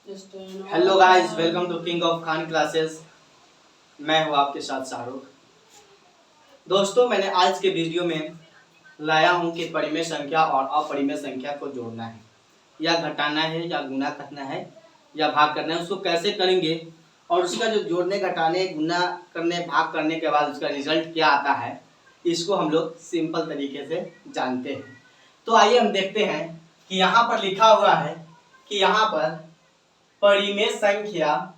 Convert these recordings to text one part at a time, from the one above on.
Hello guys, welcome to king of Khan classes. मैं हूं आपके साथ शाहरुख। दोस्तों, मैंने आज के वीडियो में लाया हूं कि परिमेय संख्या और अपरिमेय संख्या को जोड़ना है या घटाना है या गुना करना है या भाग करना है, उसको कैसे करेंगे और उसका जो जोड़ने, घटाने, गुना करने, भाग करने के बाद उसका रिजल्ट क्या आता है, इसको हम लोग सिंपल तरीके से जानते हैं। तो आइए हम देखते हैं कि यहाँ पर लिखा हुआ है कि यहाँ पर परिमेय संख्या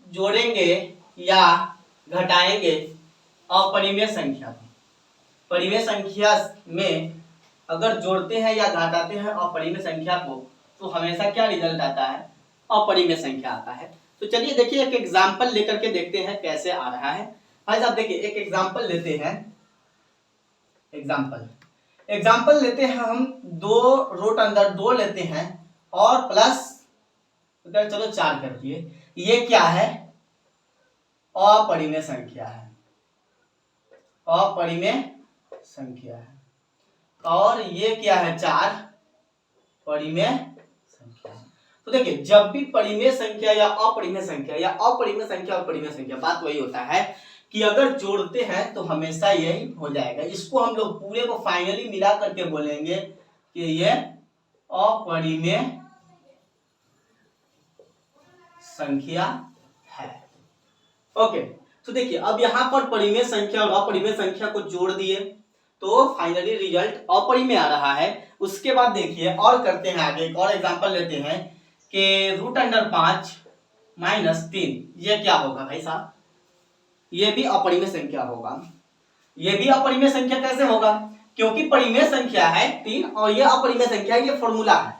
जोड़ेंगे या घटाएंगे अपरिमेय संख्या को। परिमेय संख्या में अगर जोड़ते हैं या घटाते हैं अपरिमेय संख्या को तो हमेशा क्या रिजल्ट आता है? अपरिमेय संख्या आता है। तो चलिए देखिए, एक एग्जांपल लेकर के देखते हैं कैसे आ रहा है। भाई साहब देखिए, एक एग्जांपल लेते हैं। एग्जांपल लेते हैं हम 2 लेते हैं और प्लस चलो 4 कर दिए। ये क्या है? अपरिमेय संख्या है। अपरिमेय संख्या है। और ये क्या है? 4 परिमेय संख्या। तो देखिए, जब भी परिमेय संख्या या अपरिमेय संख्या या अपरिमेय संख्या और परिमेय संख्या, बात वही होता है कि अगर जोड़ते हैं तो हमेशा यही हो जाएगा। इसको हम लोग पूरे को फाइनली मिला करके बोलेंगे कि ये अपरिमेय संख्या है। ओके, तो देखिए अब यहां पर परिमेय संख्या और अपरिमेय संख्या को जोड़ दिए तो फाइनली रिजल्ट अपरिमेय आ रहा है। उसके बाद देखिए और करते हैं आगे, एक और एग्जांपल लेते हैं कि √5 - 3। ये क्या होगा भाई साहब? ये भी अपरिमेय संख्या होगा। ये भी अपरिमेय संख्या कैसे होगा? क्योंकि परिमेय संख्या है 3 और ये अपरिमेय संख्या है। ये फॉर्मूला है,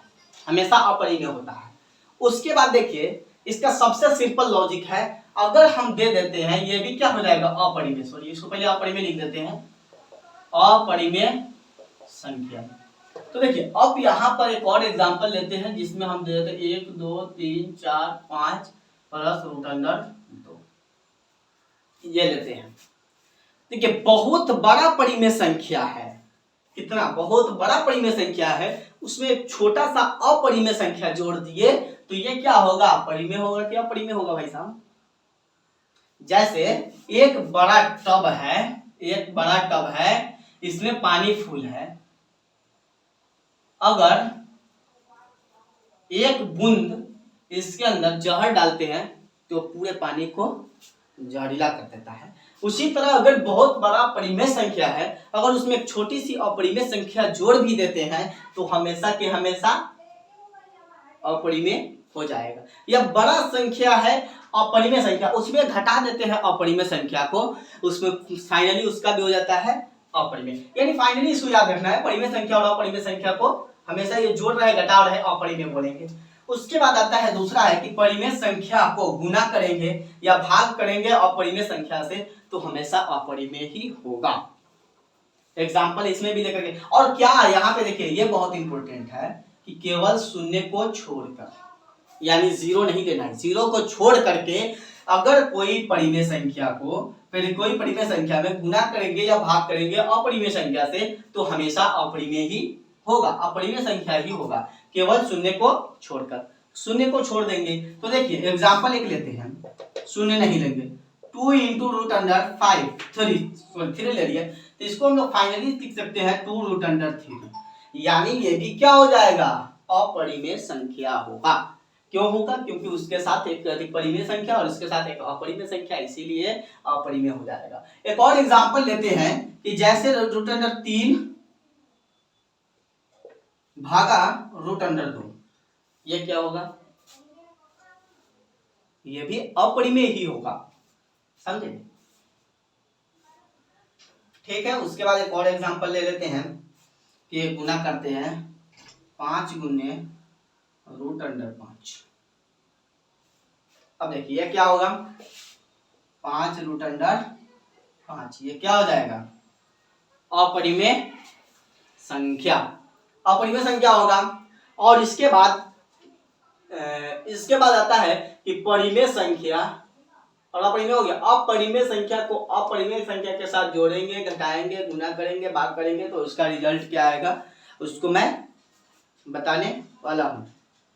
हमेशा अपरिमेय होता है। उसके बाद देखिए, इसका सबसे सिंपल लॉजिक है, अगर हम दे देते हैं ये भी क्या हो जाएगा? अपरिमेय। सॉरी, इसको पहले अपरिमेय लिख देते हैं, अपरिमेय संख्या। तो देखिए अब यहां पर एक और एग्जांपल लेते हैं जिसमें हम दे देते हैं 1 2 3 4 5 प्लस √2। ये लेते हैं। देखिए बहुत बड़ा परिमेय संख्या है। कितना बहुत बड़ा परिमेय संख्या है, उसमें एक छोटा सा अपरिमेय संख्या जोड़ दिए तो ये क्या होगा? परिमेय होगा कि अपरिमेय होगा भाई साहब? जैसे एक बड़ा टब है, इसमें पानी फुल है। अगर एक बूंद इसके अंदर जहर डालते हैं तो पूरे पानी को जहरीला कर देता है। उसी तरह अगर बहुत बड़ा परिमेय संख्या है, अगर उसमें एक छोटी सी अपरिमेय संख्या जोड़ भी देते हैं तो हमेशा के हमेशा अपरिमेय हो जाएगा। यह बड़ा संख्या है अपरिमेय संख्या, उसमें घटा देते हैं अपरिमेय संख्या को, उसमें फाइनली उसका भी हो जाता है अपरिमेय। यानी फाइनली इसको याद रखना है, परिमेय संख्या और अपरिमेय संख्या को हमेशा ये जोड़ रहे घटा रहे अपरिमेय बोलेंगे। उसके बाद आता है दूसरा है कि परिमेय संख्या को गुना करेंगे या भाग करेंगे अपरिमेय संख्या से तो हमेशा अपरिमेय ही होगा। एग्जाम्पल इसमें भी लेकर के, और क्या यहाँ पे देखिए ये बहुत इंपॉर्टेंट है कि केवल शून्य को छोड़कर, यानी 0 नहीं देना है, 0 को छोड़ करके अगर कोई परिमेय संख्या को फिर कोई परिमेय संख्या में गुना करेंगे या भाग करेंगे अपरिमेय संख्या से तो हमेशा अपरिमेय ही होगा, अपरिमेय संख्या ही होगा, केवल शून्य को छोड़कर। शून्य को छोड़ देंगे तो देखिए एग्जांपल एक लेते हैं, शून्य नहीं लेंगे, 2 × √5 3 ले लिए तो इसको हम लोग फाइनली लिख सकते हैं 2 √3। यानी ये भी क्या हो जाएगा? अपरिमेय संख्या होगा। क्यों होगा? क्योंकि उसके साथ एक अधिक परिमेय संख्या और इसके साथ एक अपरिमेय संख्या, इसीलिए अपरिमेय हो जाएगा। एक और एग्जांपल लेते हैं कि जैसे √3 भागा √2, ये क्या होगा? ये भी अपरिमेय ही होगा, समझे? ठीक है। उसके बाद एक और एग्जांपल ले लेते हैं कि गुना करते हैं 5 × √5। अब देखिए ये क्या होगा? 5 √5, ये क्या हो जाएगा? अपरिमेय संख्या, अपरिमेय संख्या होगा। और इसके बाद आता है कि परिमेय संख्या और अपरिमेय हो गया। अपरिमेय संख्या को अपरिमेय संख्या के साथ जोड़ेंगे, घटाएंगे, गुना करेंगे, भाग करेंगे तो उसका रिजल्ट क्या आएगा उसको मैं बताने वाला हूं।